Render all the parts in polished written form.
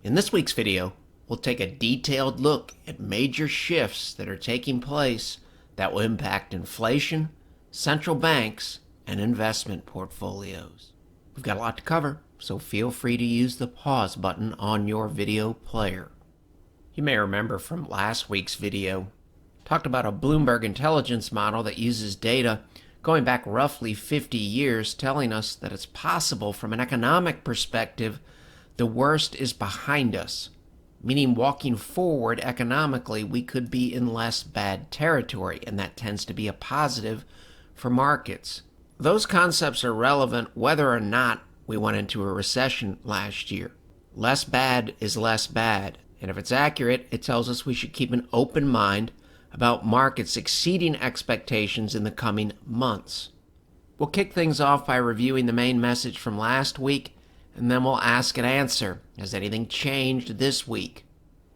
In this week's video, we'll take a detailed look at major shifts that are taking place that will impact inflation, central banks, and investment portfolios. We've got a lot to cover, so feel free to use the pause button on your video player. You may remember from last week's video, talked about a Bloomberg intelligence model that uses data going back roughly 50 years, telling us that it's possible from an economic perspective the worst is behind us, meaning walking forward economically we could be in less bad territory, and that tends to be a positive for markets. Those concepts are relevant whether or not we went into a recession last year. Less bad is less bad, and if it's accurate, it tells us we should keep an open mind about markets exceeding expectations in the coming months. We'll kick things off by reviewing the main message from last week, and then we'll ask and answer, has anything changed this week?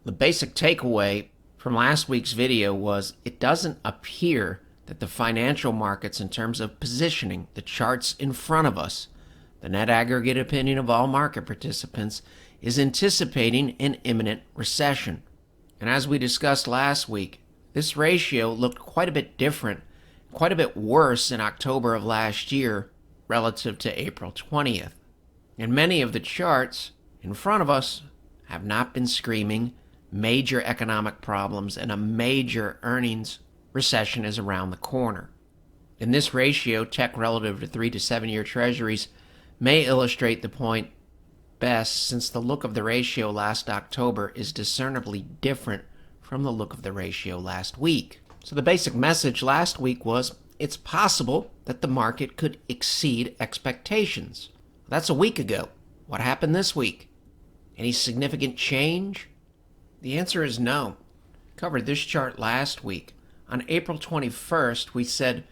The basic takeaway from last week's video was it doesn't appear that the financial markets, in terms of positioning, the charts in front of us, the net aggregate opinion of all market participants, is anticipating an imminent recession. And as we discussed last week, this ratio looked quite a bit different, quite a bit worse in October of last year relative to April 20th. And many of the charts in front of us have not been screaming major economic problems and a major earnings recession is around the corner. In this ratio, tech relative to 3 to 7 year treasuries may illustrate the point best, since the look of the ratio last October is discernibly different from the look of the ratio last week. So the basic message last week was it's possible that the market could exceed expectations. That's a week ago. What happened this week? Any significant change? The answer is no. Covered this chart last week. On April 21st, we said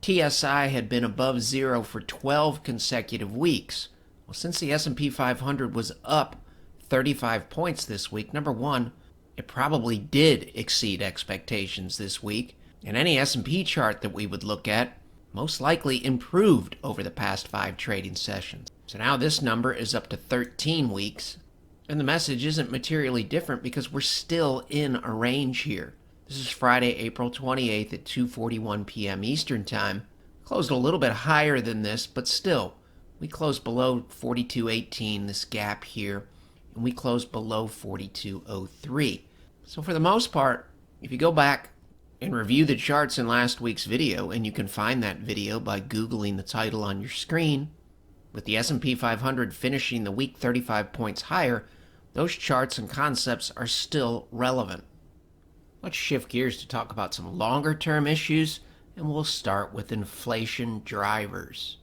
TSI had been above zero for 12 consecutive weeks. Well, since the S&P 500 was up 35 points this week, number one, it probably did exceed expectations this week, and any S&P chart that we would look at most likely improved over the past 5 trading sessions. So now this number is up to 13 weeks, and the message isn't materially different because we're still in a range here. This is Friday, April 28th at 2:41 p.m. Eastern Time. Closed a little bit higher than this, but still, we closed below 42.18, this gap here, and we closed below 42.03. So for the most part, if you go back and review the charts in last week's video, and you can find that video by Googling the title on your screen, with the S&P 500 finishing the week 35 points higher, those charts and concepts are still relevant. Let's shift gears to talk about some longer-term issues, and we'll start with inflation drivers.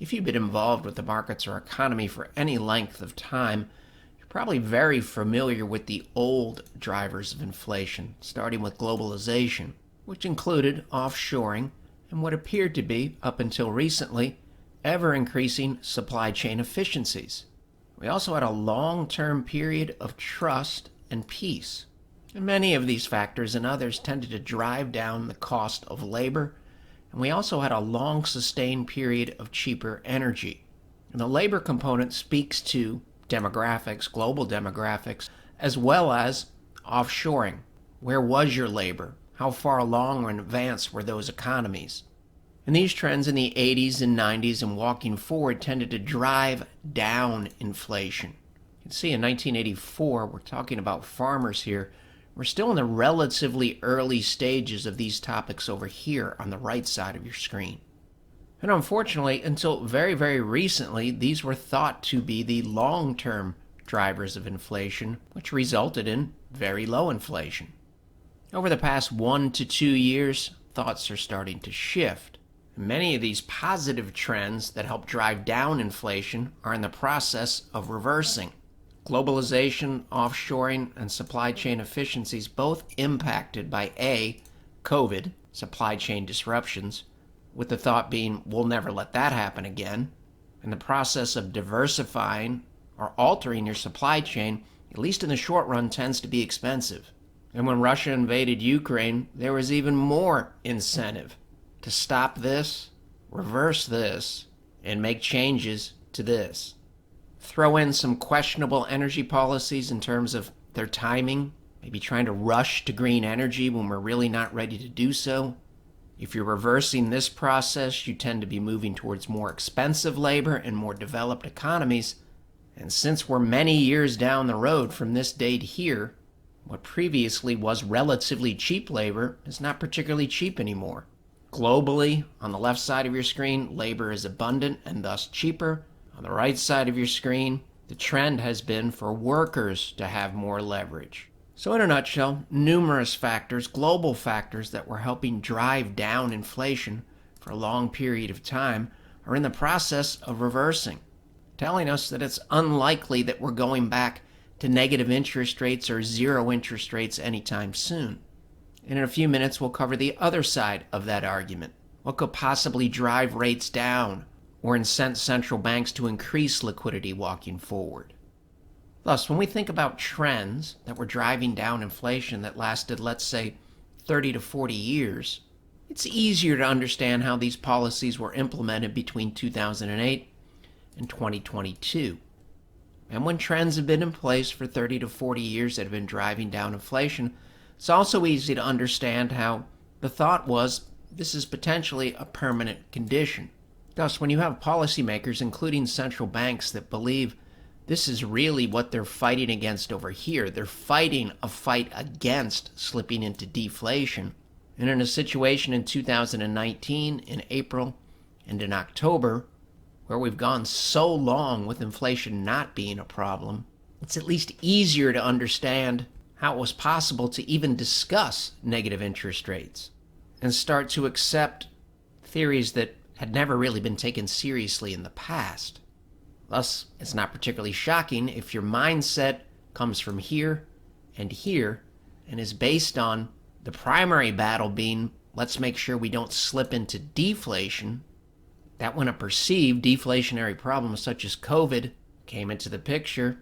If you've been involved with the markets or economy for any length of time, you're probably very familiar with the old drivers of inflation, starting with globalization, which included offshoring and what appeared to be, up until recently, ever-increasing supply chain efficiencies. We also had a long-term period of trust and peace. And many of these factors and others tended to drive down the cost of labor, and we also had a long-sustained period of cheaper energy. And the labor component speaks to demographics, global demographics, as well as offshoring. Where was your labor? How far along or in advance were those economies? And these trends in the 80s and 90s and walking forward tended to drive down inflation. You can see in 1984, we're talking about farmers here. We're still in the relatively early stages of these topics over here on the right side of your screen. And unfortunately, until very, very recently, these were thought to be the long-term drivers of inflation, which resulted in very low inflation. Over the past 1 to 2 years, thoughts are starting to shift. Many of these positive trends that help drive down inflation are in the process of reversing. Globalization, offshoring, and supply chain efficiencies both impacted by A, COVID, supply chain disruptions, with the thought being we'll never let that happen again, and the process of diversifying or altering your supply chain, at least in the short run, tends to be expensive. And when Russia invaded Ukraine, there was even more incentive to stop this, reverse this, and make changes to this. throw in some questionable energy policies in terms of their timing, maybe trying to rush to green energy when we're really not ready to do so. If you're reversing this process, you tend to be moving towards more expensive labor and more developed economies. And since we're many years down the road from this date here, what previously was relatively cheap labor is not particularly cheap anymore. Globally, on the left side of your screen, labor is abundant and thus cheaper. On the right side of your screen, the trend has been for workers to have more leverage. So in a nutshell, numerous factors, global factors that were helping drive down inflation for a long period of time are in the process of reversing, telling us that it's unlikely that we're going back to negative interest rates or zero interest rates anytime soon. And in a few minutes, we'll cover the other side of that argument. What could possibly drive rates down or incent central banks to increase liquidity walking forward? Thus, when we think about trends that were driving down inflation that lasted, let's say, 30 to 40 years, it's easier to understand how these policies were implemented between 2008 and 2022. And when trends have been in place for 30 to 40 years that have been driving down inflation, it's also easy to understand how the thought was this is potentially a permanent condition. Thus, when you have policymakers, including central banks, that believe this is really what they're fighting against over here, they're fighting a fight against slipping into deflation. And in a situation in 2019, in April and in October, where we've gone so long with inflation not being a problem, it's at least easier to understand how it was possible to even discuss negative interest rates and start to accept theories that had never really been taken seriously in the past. Thus, it's not particularly shocking if your mindset comes from here and is based on the primary battle being, let's make sure we don't slip into deflation, that when a perceived deflationary problem such as COVID came into the picture,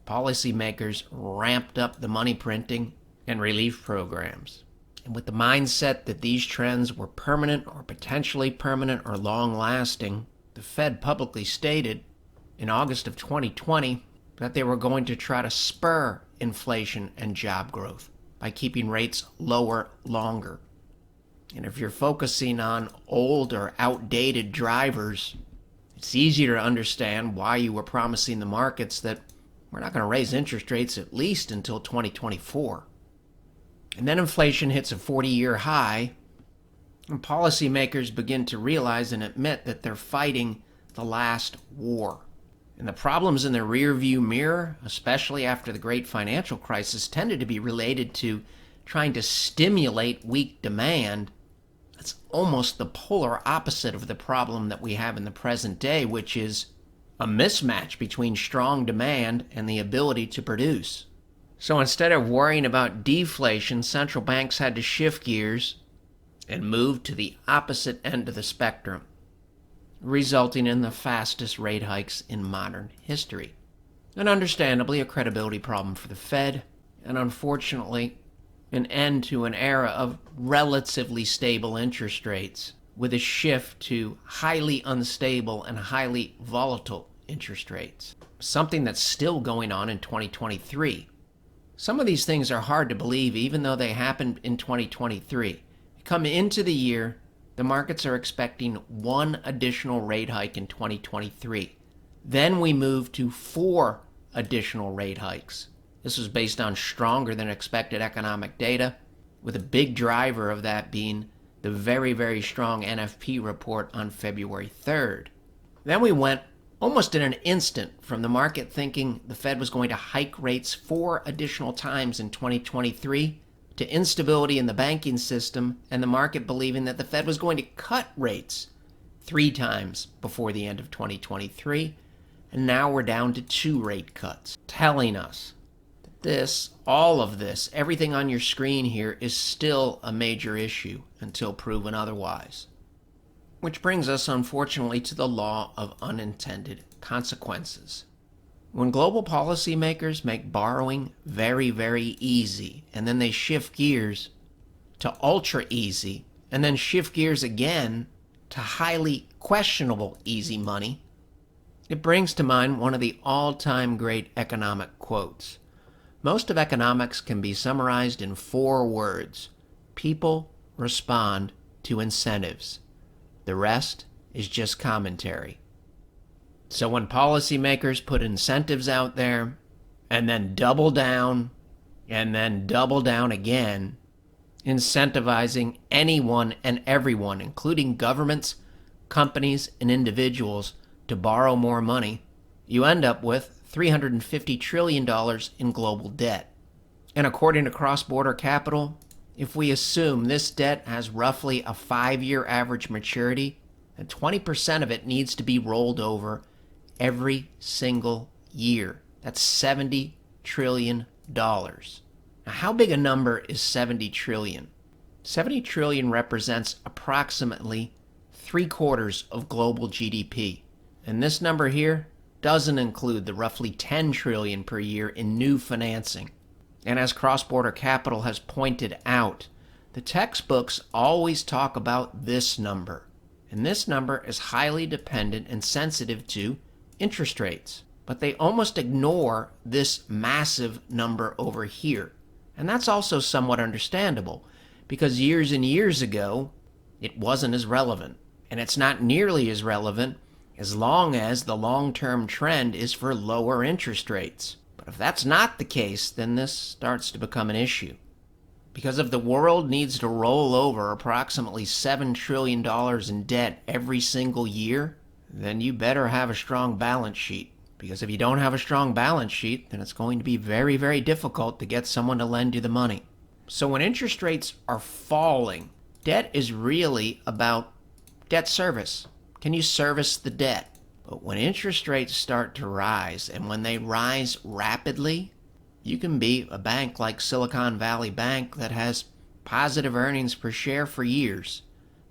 policymakers ramped up the money printing and relief programs. And with the mindset that these trends were permanent or potentially permanent or long-lasting, the Fed publicly stated in August of 2020 that they were going to try to spur inflation and job growth by keeping rates lower longer. And if you're focusing on old or outdated drivers, it's easier to understand why you were promising the markets that we're not going to raise interest rates at least until 2024. And then inflation hits a 40-year high, and policymakers begin to realize and admit that they're fighting the last war. And the problems in the rearview mirror, especially after the great financial crisis, tended to be related to trying to stimulate weak demand. That's almost the polar opposite of the problem that we have in the present day, which is a mismatch between strong demand and the ability to produce. So instead of worrying about deflation, central banks had to shift gears and move to the opposite end of the spectrum, resulting in the fastest rate hikes in modern history. And understandably, a credibility problem for the Fed, and unfortunately, an end to an era of relatively stable interest rates, with a shift to highly unstable and highly volatile interest rates. Something that's still going on in 2023. Some of these things are hard to believe, even though they happened in 2023. Come into the year, the markets are expecting one additional rate hike in 2023. Then we move to 4 additional rate hikes. This was based on stronger than expected economic data, with a big driver of that being the very, very strong NFP report on February 3rd. Then we went almost in an instant from the market thinking the Fed was going to hike rates 4 additional times in 2023 to instability in the banking system and the market believing that the Fed was going to cut rates 3 times before the end of 2023. And now we're down to 2 rate cuts, telling us that all of this, everything on your screen here is still a major issue until proven otherwise. Which brings us, unfortunately, to the law of unintended consequences. When global policymakers make borrowing very, very easy, and then they shift gears to ultra easy, and then shift gears again to highly questionable easy money, It brings to mind one of the all-time great economic quotes. Most of economics can be summarized in 4 words. People respond to incentives. The rest is just commentary. So when policymakers put incentives out there and then double down and then double down again, incentivizing anyone and everyone, including governments, companies, and individuals, to borrow more money, you end up with $350 trillion in global debt. And according to Cross-Border Capital, if we assume this debt has roughly a 5-year average maturity, then 20% of it needs to be rolled over every single year. That's $70 trillion. Now, how big a number is 70 trillion? 70 trillion represents approximately 3/4 of global GDP. And this number here doesn't include the roughly 10 trillion per year in new financing. And as Cross-Border Capital has pointed out, the textbooks always talk about this number. And this number is highly dependent and sensitive to interest rates. But they almost ignore this massive number over here. And that's also somewhat understandable, because years and years ago, it wasn't as relevant. And it's not nearly as relevant as long as the long-term trend is for lower interest rates. But if that's not the case, then this starts to become an issue. Because if the world needs to roll over approximately $7 trillion in debt every single year, then you better have a strong balance sheet. Because if you don't have a strong balance sheet, then it's going to be very, very difficult to get someone to lend you the money. So when interest rates are falling, debt is really about debt service. Can you service the debt? But when interest rates start to rise, and when they rise rapidly, you can be a bank like Silicon Valley Bank that has positive earnings per share for years.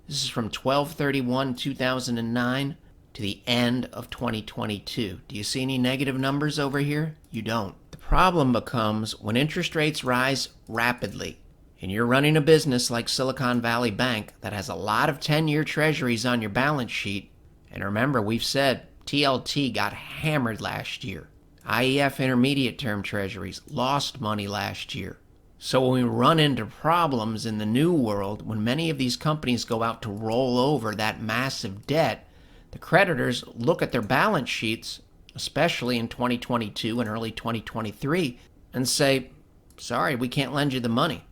This is from 12/31/2009 to the end of 2022. Do you see any negative numbers over here? You don't. The problem becomes when interest rates rise rapidly, and you're running a business like Silicon Valley Bank that has a lot of 10-year treasuries on your balance sheet. And remember, we've said TLT got hammered last year. IEF intermediate term treasuries lost money last year. So when we run into problems in the new world, when many of these companies go out to roll over that massive debt, the creditors look at their balance sheets, especially in 2022 and early 2023, and say, sorry, we can't lend you the money.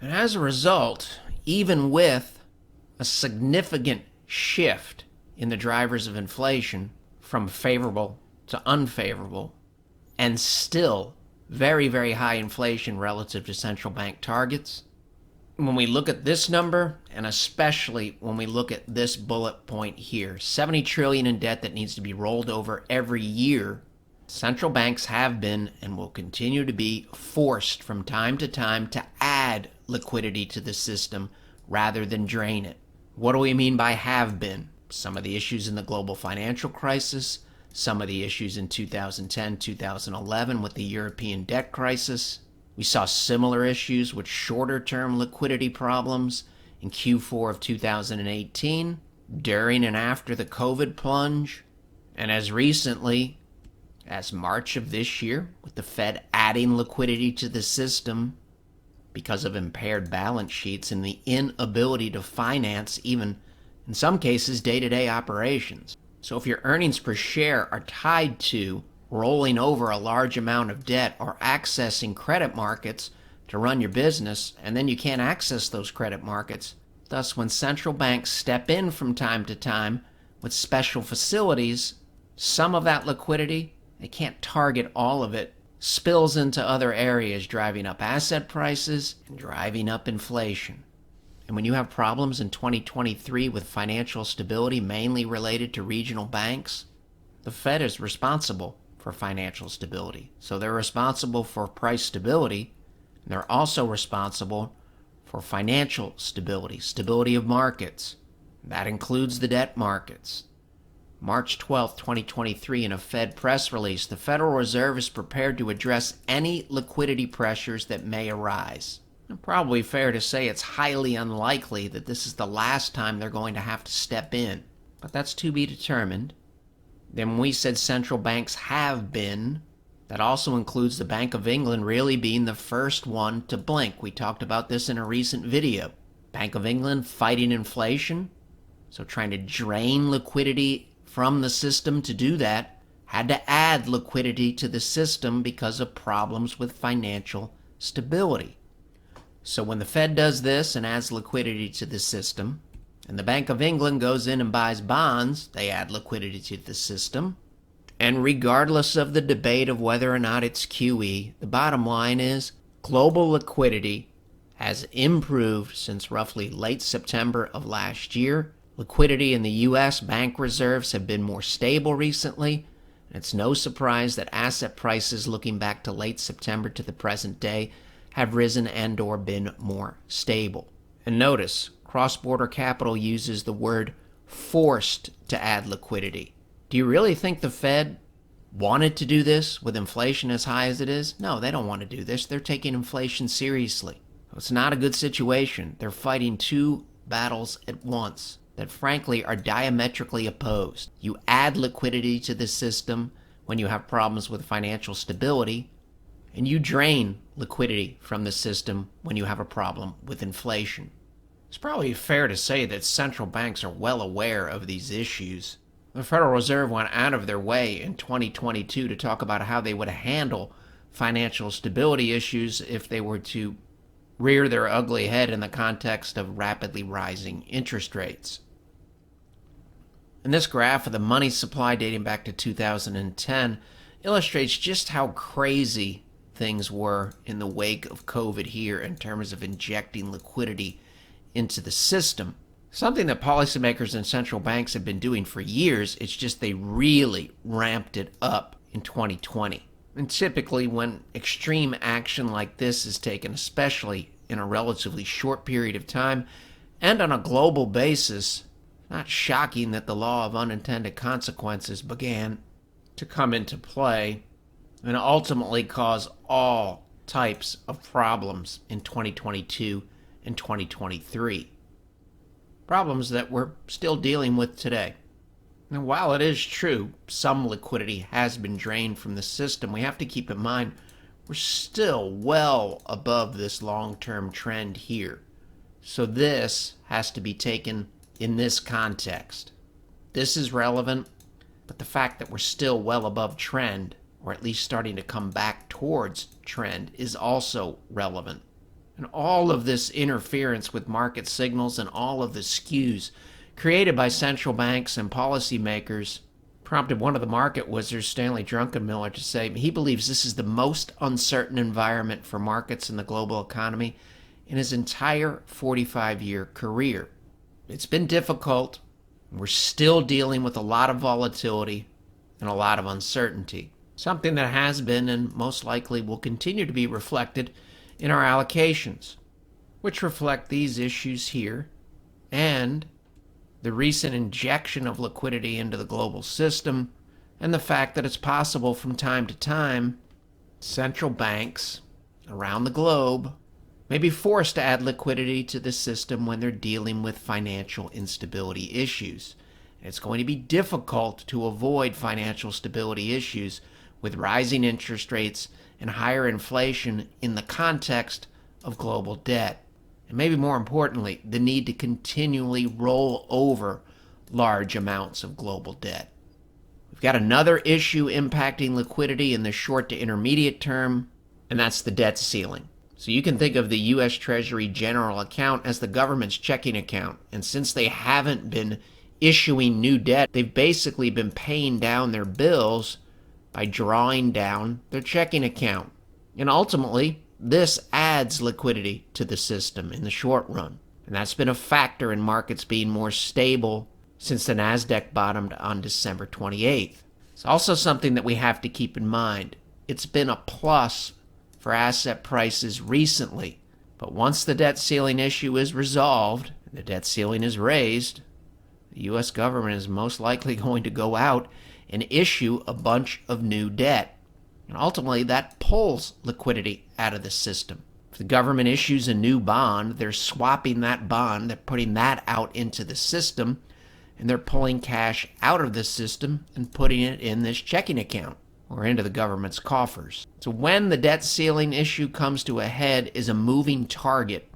And as a result, even with a significant shift in the drivers of inflation from favorable to unfavorable, and still very, very high inflation relative to central bank targets, when we look at this number, and especially when we look at this bullet point here, 70 trillion in debt that needs to be rolled over every year, central banks have been and will continue to be forced from time to time to add liquidity to the system rather than drain it. What do we mean by have been? Some of the issues in the global financial crisis, some of the issues in 2010, 2011 with the European debt crisis. We saw similar issues with shorter-term liquidity problems in Q4 of 2018, during and after the COVID plunge, and as recently as March of this year, with the Fed adding liquidity to the system because of impaired balance sheets and the inability to finance even, in some cases, day-to-day operations. So if your earnings per share are tied to rolling over a large amount of debt or accessing credit markets to run your business, and then you can't access those credit markets, thus when central banks step in from time to time with special facilities, some of that liquidity, they can't target all of it, spills into other areas, driving up asset prices and driving up inflation. And when you have problems in 2023 with financial stability mainly related to regional banks, the Fed is responsible for financial stability. So they're responsible for price stability, and they're also responsible for financial stability, stability of markets. That includes the debt markets. March 12, 2023, in a Fed press release, the Federal Reserve is prepared to address any liquidity pressures that may arise. And probably fair to say it's highly unlikely that this is the last time they're going to have to step in, but that's to be determined. Then we said central banks have been. That also includes the Bank of England really being the first one to blink. We talked about this in a recent video. Bank of England fighting inflation, so trying to drain liquidity from the system to do that, had to add liquidity to the system because of problems with financial stability. So when the Fed does this and adds liquidity to the system, and the Bank of England goes in and buys bonds, they add liquidity to the system. And regardless of the debate of whether or not it's QE, the bottom line is global liquidity has improved since roughly late September of last year. Liquidity in the U.S. bank reserves have been more stable recently. And it's no surprise that asset prices looking back to late September to the present day have risen and or been more stable. And notice, cross-border capital uses the word forced to add liquidity. Do you really think the Fed wanted to do this with inflation as high as it is? No, they don't want to do this. They're taking inflation seriously. It's not a good situation. They're fighting two battles at once that frankly are diametrically opposed. You add liquidity to the system when you have problems with financial stability, and you drain liquidity from the system when you have a problem with inflation. It's probably fair to say that central banks are well aware of these issues. The Federal Reserve went out of their way in 2022 to talk about how they would handle financial stability issues if they were to rear their ugly head in the context of rapidly rising interest rates. And this graph of the money supply dating back to 2010 illustrates just how crazy things were in the wake of COVID here in terms of injecting liquidity into the system. Something that policymakers and central banks have been doing for years, it's just they really ramped it up in 2020. And typically when extreme action like this is taken, especially in a relatively short period of time and on a global basis, not shocking that the law of unintended consequences began to come into play and ultimately cause all types of problems in 2022 and 2023. Problems that we're still dealing with today. And while it is true some liquidity has been drained from the system, we have to keep in mind we're still well above this long-term trend here. So this has to be taken in this context. This is relevant, but the fact that we're still well above trend, or at least starting to come back towards trend, is also relevant. And all of this interference with market signals and all of the skews created by central banks and policymakers prompted one of the market wizards, Stanley Druckenmiller, to say he believes this is the most uncertain environment for markets in the global economy in his entire 45-year career. It's been difficult. We're still dealing with a lot of volatility and a lot of uncertainty. Something that has been and most likely will continue to be reflected in our allocations, which reflect these issues here and the recent injection of liquidity into the global system and the fact that it's possible from time to time central banks around the globe may be forced to add liquidity to the system when they're dealing with financial instability issues. It's going to be difficult to avoid financial stability issues with rising interest rates and higher inflation in the context of global debt. And maybe more importantly, the need to continually roll over large amounts of global debt. We've got another issue impacting liquidity in the short to intermediate term, and that's the debt ceiling. So you can think of the U.S. Treasury General Account as the government's checking account. And since they haven't been issuing new debt, they've basically been paying down their bills by drawing down their checking account. And ultimately, this adds liquidity to the system in the short run. And that's been a factor in markets being more stable since the Nasdaq bottomed on December 28th. It's also something that we have to keep in mind. It's been a plus for asset prices recently. But once the debt ceiling issue is resolved, the debt ceiling is raised, the U.S. government is most likely going to go out and issue a bunch of new debt. And ultimately, that pulls liquidity out of the system. If the government issues a new bond, they're swapping that bond, they're putting that out into the system, and they're pulling cash out of the system and putting it in this checking account or into the government's coffers. So when the debt ceiling issue comes to a head is a moving target.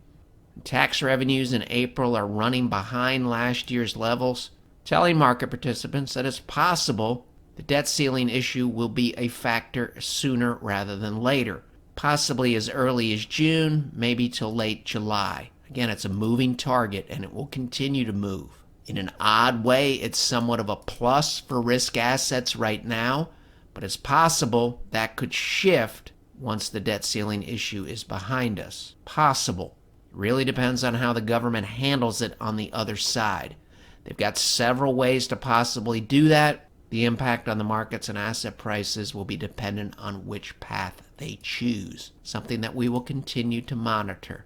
Tax revenues in April are running behind last year's levels, telling market participants that it's possible the debt ceiling issue will be a factor sooner rather than later, possibly as early as June, maybe till late July. Again, it's a moving target and it will continue to move. In an odd way, it's somewhat of a plus for risk assets right now, but it's possible that could shift once the debt ceiling issue is behind us. Possible. It really depends on how the government handles it on the other side. They've got several ways to possibly do that. The impact on the markets and asset prices will be dependent on which path they choose, something that we will continue to monitor.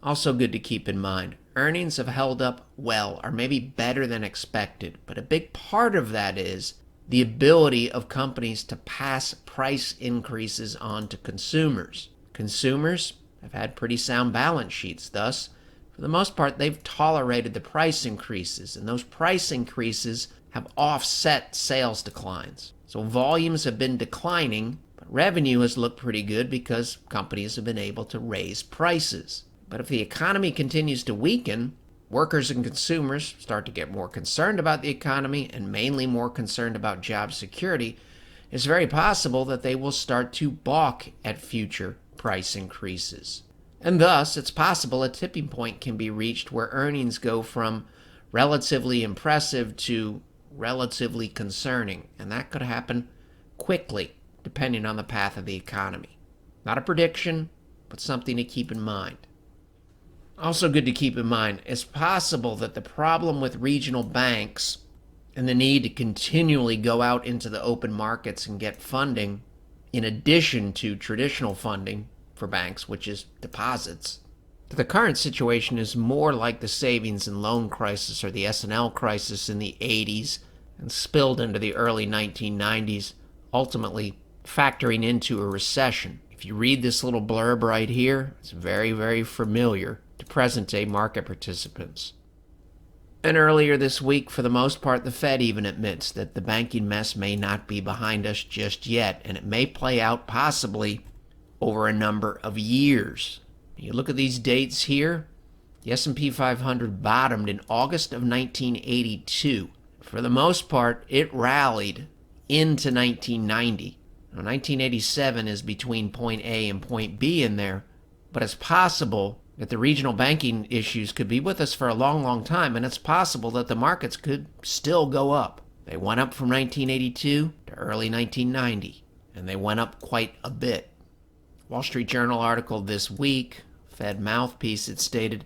Also good to keep in mind, earnings have held up well, or maybe better than expected, but a big part of that is the ability of companies to pass price increases on to consumers. Consumers have had pretty sound balance sheets, thus, for the most part, they've tolerated the price increases, and those price increases have offset sales declines. So volumes have been declining, but revenue has looked pretty good because companies have been able to raise prices. But if the economy continues to weaken, workers and consumers start to get more concerned about the economy and mainly more concerned about job security, it's very possible that they will start to balk at future price increases. And thus, it's possible a tipping point can be reached where earnings go from relatively impressive to relatively concerning, and that could happen quickly, depending on the path of the economy. Not a prediction, but something to keep in mind. Also good to keep in mind, it's possible that the problem with regional banks and the need to continually go out into the open markets and get funding, in addition to traditional funding for banks, which is deposits, the current situation is more like the savings and loan crisis or the S&L crisis in the 80s and spilled into the early 1990s, ultimately factoring into a recession. If you read this little blurb right here, it's very, very familiar to present-day market participants. And earlier this week, for the most part, the Fed even admits that the banking mess may not be behind us just yet, and it may play out possibly over a number of years. You look at these dates here, the S&P 500 bottomed in August of 1982. For the most part, it rallied into 1990. Now, 1987 is between point A and point B in there, but it's possible that the regional banking issues could be with us for a long, long time, and it's possible that the markets could still go up. They went up from 1982 to early 1990, and they went up quite a bit. Wall Street Journal article this week, Fed mouthpiece, it stated,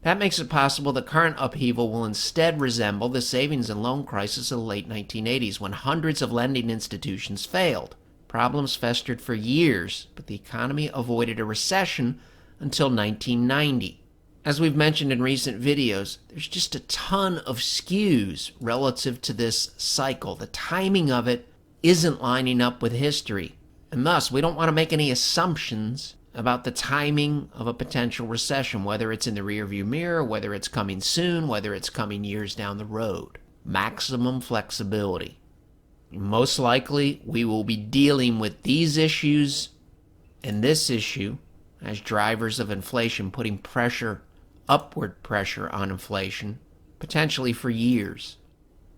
that makes it possible the current upheaval will instead resemble the savings and loan crisis of the late 1980s when hundreds of lending institutions failed. Problems festered for years, but the economy avoided a recession until 1990. As we've mentioned in recent videos, there's just a ton of skews relative to this cycle. The timing of it isn't lining up with history, and thus we don't want to make any assumptions about the timing of a potential recession, whether it's in the rearview mirror, whether it's coming soon, whether it's coming years down the road. Maximum flexibility. Most likely, we will be dealing with these issues and this issue as drivers of inflation, putting upward pressure on inflation, potentially for years.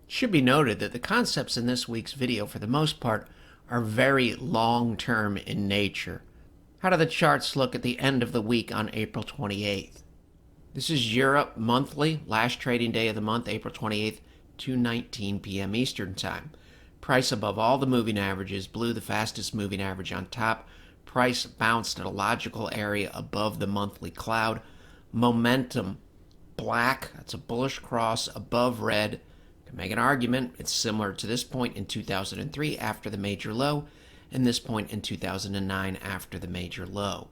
It should be noted that the concepts in this week's video, for the most part, are very long-term in nature. How do the charts look at the end of the week on April 28th? This is Europe monthly, last trading day of the month, April 28th, 2:19 p.m. Eastern Time. Price above all the moving averages, blue the fastest moving average on top. Price bounced at a logical area above the monthly cloud. Momentum, black, that's a bullish cross above red. Can make an argument it's similar to this point in 2003 after the major low, and this point in 2009 after the major low.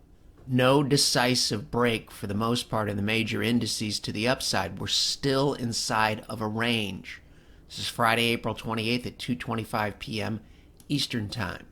No decisive break for the most part in the major indices to the upside. We're still inside of a range. This is Friday, April 28th at 2:25 p.m. Eastern Time.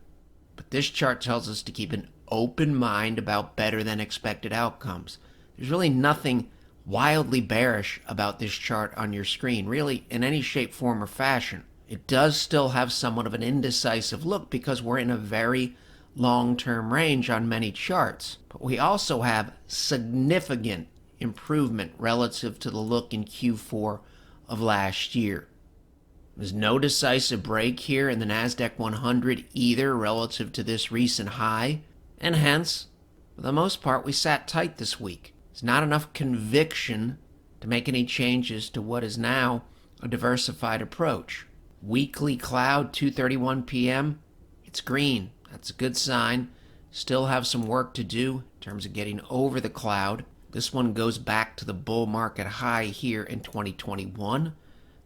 But this chart tells us to keep an open mind about better than expected outcomes. There's really nothing wildly bearish about this chart on your screen, really in any shape, form, or fashion. It does still have somewhat of an indecisive look because we're in a very long-term range on many charts. But we also have significant improvement relative to the look in Q4 of last year. There's no decisive break here in the NASDAQ 100 either relative to this recent high, and hence, for the most part, we sat tight this week. There's not enough conviction to make any changes to what is now a diversified approach. Weekly cloud, 2:31 p.m., it's green. That's a good sign. Still have some work to do in terms of getting over the cloud. This one goes back to the bull market high here in 2021.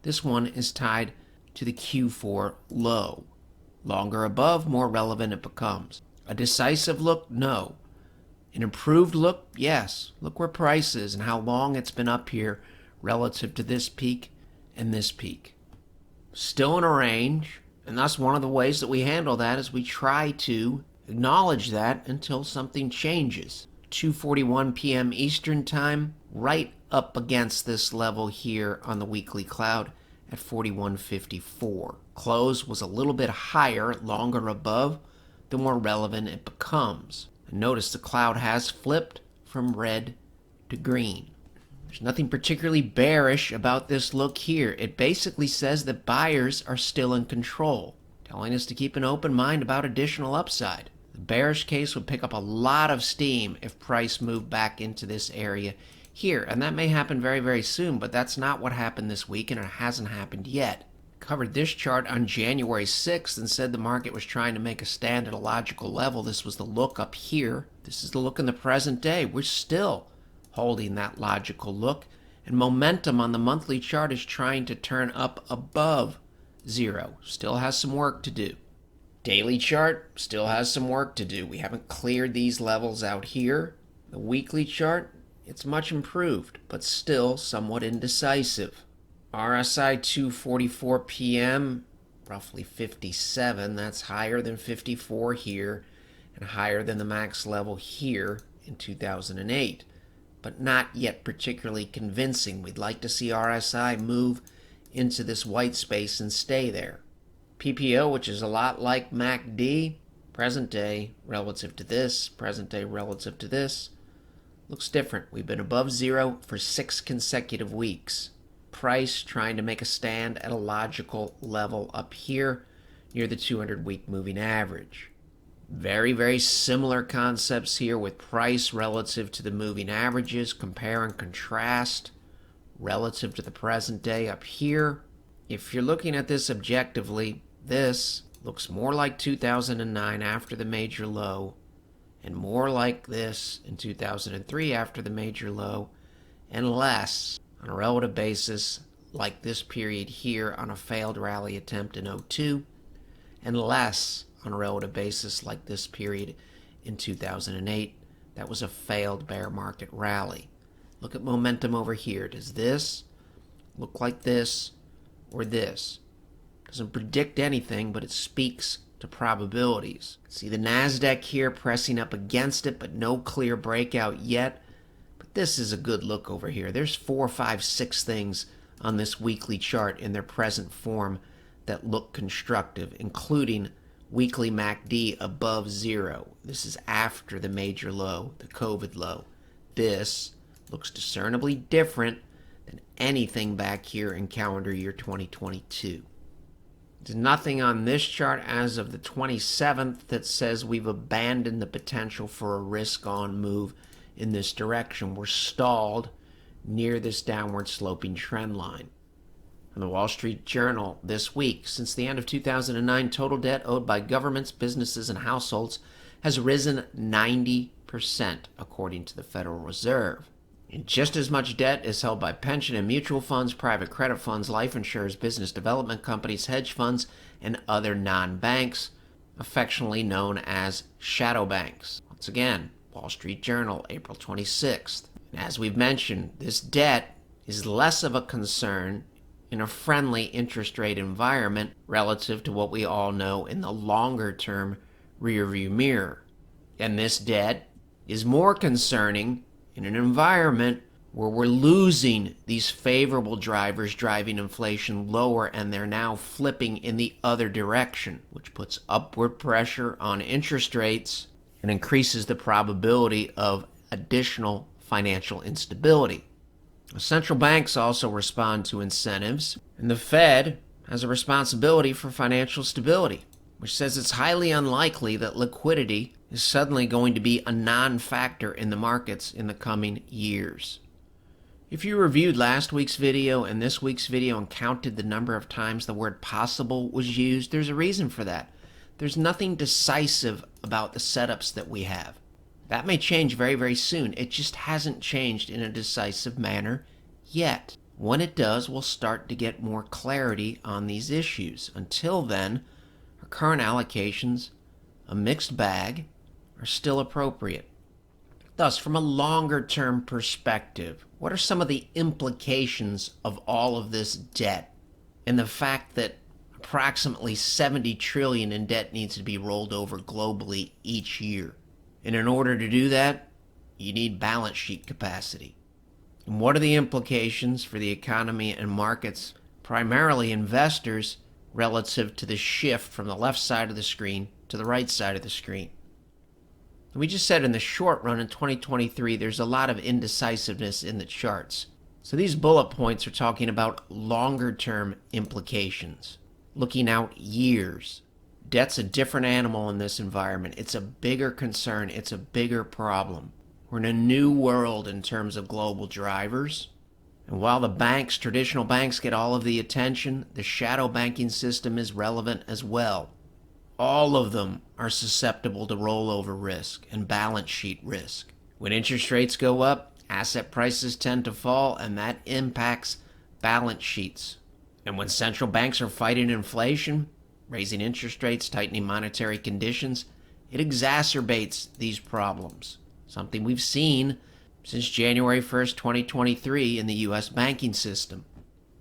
This one is tied to the Q4 low. Longer above, more relevant it becomes. A decisive look? No. An improved look? Yes. Look where price is and how long it's been up here relative to this peak and this peak. Still in a range, and that's one of the ways that we handle that is we try to acknowledge that until something changes. 2:41 p.m. Eastern Time, right up against this level here on the weekly cloud at 41.54. Close was a little bit higher, longer above, the more relevant it becomes. And notice the cloud has flipped from red to green. There's nothing particularly bearish about this look here. It basically says that buyers are still in control, telling us to keep an open mind about additional upside. The bearish case would pick up a lot of steam if price moved back into this area here, and that may happen very, very soon, but that's not what happened this week, and it hasn't happened yet. Covered this chart on January 6th and said the market was trying to make a stand at a logical level. This was the look up here. This is the look in the present day. We're still holding that logical look, and momentum on the monthly chart is trying to turn up above zero. Still has some work to do. Daily chart still has some work to do. We haven't cleared these levels out here. The weekly chart, it's much improved, but still somewhat indecisive. RSI 2:44 p.m., roughly 57. That's higher than 54 here and higher than the max level here in 2008, but not yet particularly convincing. We'd like to see RSI move into this white space and stay there. PPO, which is a lot like MACD, present day relative to this, present day relative to this, looks different. We've been above zero for 6 consecutive weeks. Price trying to make a stand at a logical level up here near the 200-week moving average. Very, very similar concepts here with price relative to the moving averages. Compare and contrast relative to the present day up here. If you're looking at this objectively, this looks more like 2009 after the major low, and more like this in 2003 after the major low, and less on a relative basis like this period here on a failed rally attempt in 2002, and less on a relative basis like this period in 2008. That was a failed bear market rally. Look at momentum over here. Does this look like this or this? Doesn't predict anything, but it speaks to probabilities. See the NASDAQ here pressing up against it, but no clear breakout yet. But this is a good look over here. There's 4, 5, 6 things on this weekly chart in their present form that look constructive, including weekly MACD above zero. This is after the major low, the COVID low. This looks discernibly different than anything back here in calendar year 2022. There's nothing on this chart as of the 27th that says we've abandoned the potential for a risk-on move in this direction. We're stalled near this downward sloping trend line. From the Wall Street Journal this week, since the end of 2009, total debt owed by governments, businesses, and households has risen 90%, according to the Federal Reserve. And just as much debt is held by pension and mutual funds, private credit funds, life insurers, business development companies, hedge funds, and other non-banks, affectionately known as shadow banks. Once again, Wall Street Journal, April 26th. And as we've mentioned, this debt is less of a concern in a friendly interest rate environment relative to what we all know in the longer-term rearview mirror. And this debt is more concerning in an environment where we're losing these favorable drivers driving inflation lower, and they're now flipping in the other direction, which puts upward pressure on interest rates and increases the probability of additional financial instability. Central banks also respond to incentives, and the Fed has a responsibility for financial stability, which says it's highly unlikely that liquidity is suddenly going to be a non-factor in the markets in the coming years. If you reviewed last week's video and this week's video and counted the number of times the word possible was used, there's a reason for that. There's nothing decisive about the setups that we have. That may change very, very soon. It just hasn't changed in a decisive manner yet. When it does, we'll start to get more clarity on these issues. Until then, our current allocations, a mixed bag, are still appropriate. Thus, from a longer-term perspective, what are some of the implications of all of this debt and the fact that approximately $70 trillion in debt needs to be rolled over globally each year? And in order to do that, you need balance sheet capacity. And what are the implications for the economy and markets, primarily investors, relative to the shift from the left side of the screen to the right side of the screen? And we just said in the short run in 2023, there's a lot of indecisiveness in the charts. So these bullet points are talking about longer-term implications, looking out years. Debt's a different animal in this environment. It's a bigger concern. It's a bigger problem. We're in a new world in terms of global drivers. And while the banks, traditional banks, get all of the attention, the shadow banking system is relevant as well. All of them are susceptible to rollover risk and balance sheet risk. When interest rates go up, asset prices tend to fall, and that impacts balance sheets. And when central banks are fighting inflation, raising interest rates, tightening monetary conditions, it exacerbates these problems. Something we've seen since January 1st, 2023 in the U.S. banking system.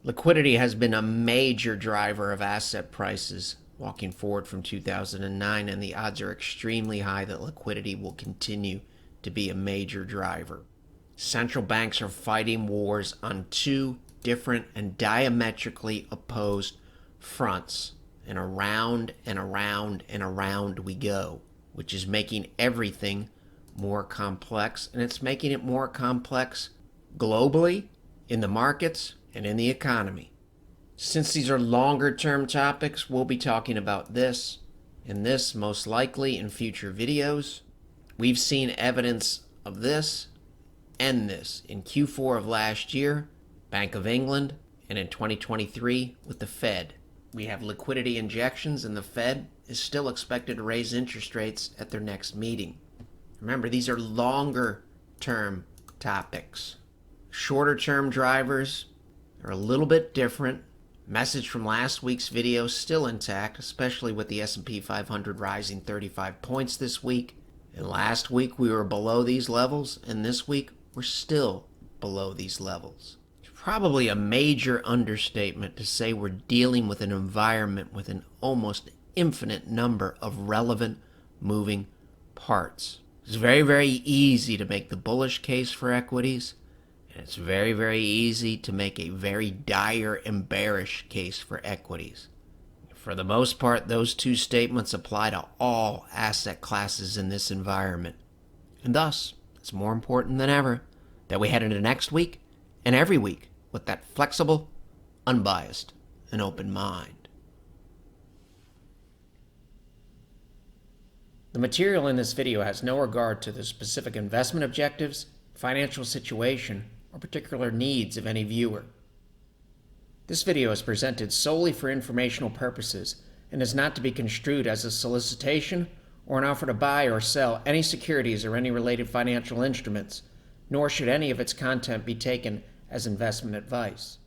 Liquidity has been a major driver of asset prices walking forward from 2009, and the odds are extremely high that liquidity will continue to be a major driver. Central banks are fighting wars on two different and diametrically opposed fronts, and around and around and around we go, which is making everything more complex, and it's making it more complex globally, in the markets, and in the economy. Since these are longer-term topics, we'll be talking about this and this most likely in future videos. We've seen evidence of this and this in Q4 of last year, Bank of England, and in 2023 with the Fed. We have liquidity injections, and the Fed is still expected to raise interest rates at their next meeting. Remember, these are longer-term topics. Shorter-term drivers are a little bit different. Message from last week's video still intact, especially with the S&P 500 rising 35 points this week. And last week we were below these levels, and this week we're still below these levels. It's probably a major understatement to say we're dealing with an environment with an almost infinite number of relevant moving parts. It's very, very easy to make the bullish case for equities, and it's very, very easy to make a very dire and bearish case for equities. For the most part, those two statements apply to all asset classes in this environment. And thus, it's more important than ever that we head into next week and every week with that flexible, unbiased, and open mind. The material in this video has no regard to the specific investment objectives, financial situation, or particular needs of any viewer. This video is presented solely for informational purposes and is not to be construed as a solicitation or an offer to buy or sell any securities or any related financial instruments, nor should any of its content be taken as investment advice.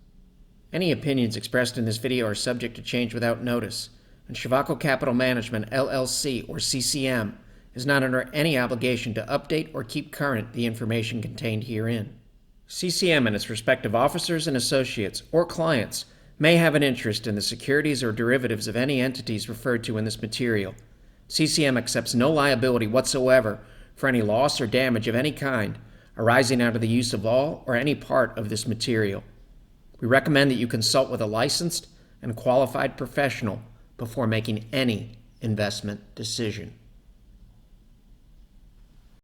Any opinions expressed in this video are subject to change without notice, and Shivako Capital Management, LLC, or CCM, is not under any obligation to update or keep current the information contained herein. CCM and its respective officers and associates or clients may have an interest in the securities or derivatives of any entities referred to in this material. CCM accepts no liability whatsoever for any loss or damage of any kind arising out of the use of all or any part of this material. We recommend that you consult with a licensed and qualified professional before making any investment decision.